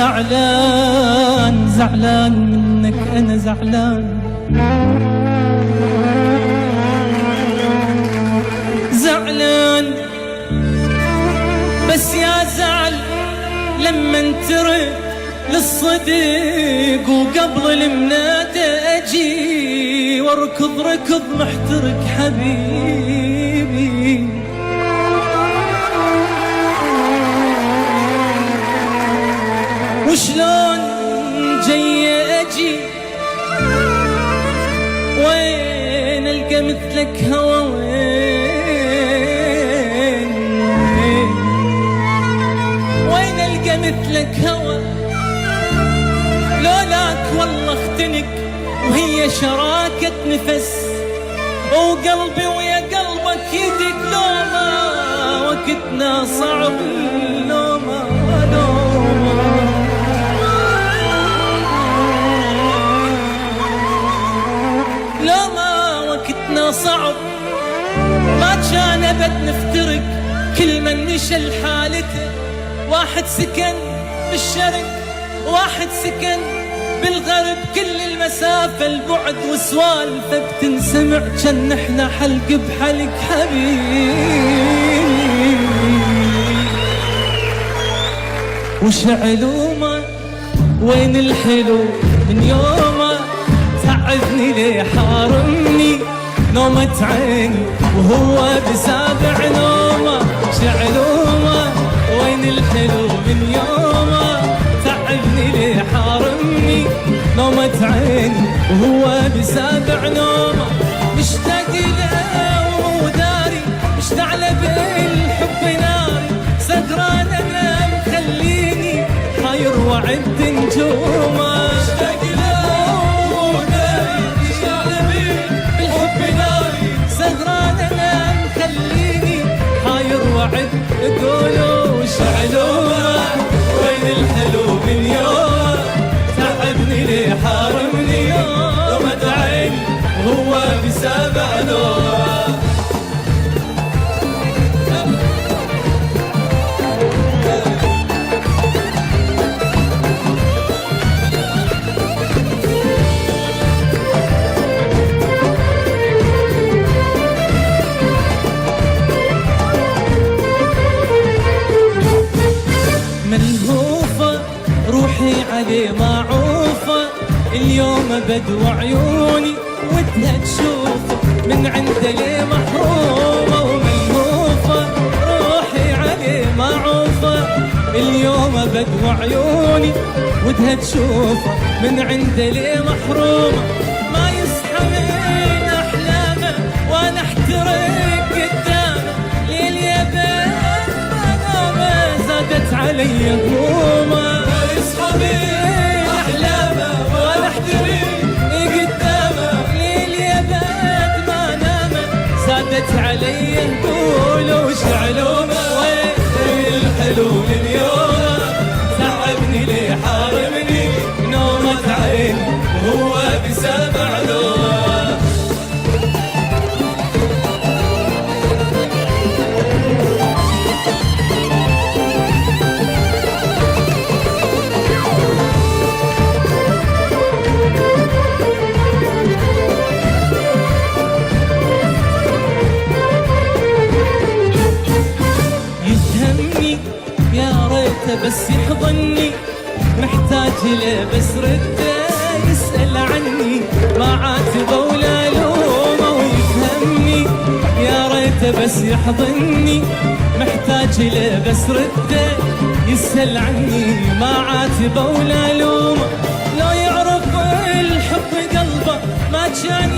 زعلان زعلان منك أنا زعلان، زعلان بس يا زعل لما انترك للصديق وقبل المنادى أجي واركض ركض محترك حبيبي. وشلون جاي أجي وين ألقى مثلك هوا، وين ألقى مثلك هوا، لولاك والله اختنق وهي شراكة نفس، وقلبي ويا قلبك يدق لوما وقتنا صعب، لوما لوما وقتنا صعب، ما كان ابد نفترق، كل من نشل حالته، واحد سكن بالشرق واحد سكن بالغرب، كل المسافة البعد وسوالفه بتنسمع كان احنا حلق بحلق حبيبي. وش علومه وين الحلو من يومه، تعبني ليه حارمني نومة عيني وهو بسابع نومه، شعلومه وين الحلو من يومه، تعبني ليه حارمني نومة عيني وهو بسابع نومه، مشتاق له وداري مشتعل بالحب ناري، سكران انا مخليني حاير وعد نجومه، مشتاق له وداري مشتعل بالحب ناري، سكران انا مخليني حاير وعد، قولوا وش علومه وين الحلو من يوم، تعبني ليه حارمني نومة عيني وهو بسابع نومه. ملهوفة روحي عليه معوفة، اليوم بدو عيوني ودها تشوفه، من عنده ليه محرومة، وملهوفة روحي عليه معوفة، اليوم بدو عيوني ودها تشوفه، من عنده ليه محرومة، ما يصحى من أحلامه وأنا احترق قدامه، ليل يا بيت ما نامه زادت علي همومه، ما يصحى من أحلامه وأنا احترق قدامه، ليل يا بيت ما نامه زادت علي همومه، وش علومه وين الحلو من يومه، تعبني ليه حارمني نومة عيني وهو بسابع نومه. يفهمني يا ريته بس يحضني، محتاج له بس رده يسأل عني، ما عاتبه ولا لومه، ويفهمني يا ريته بس يحضني، محتاج له بس رده يسأل عني، ما عاتبه ولا لومه، لو يعرف الحب قلبه ما كان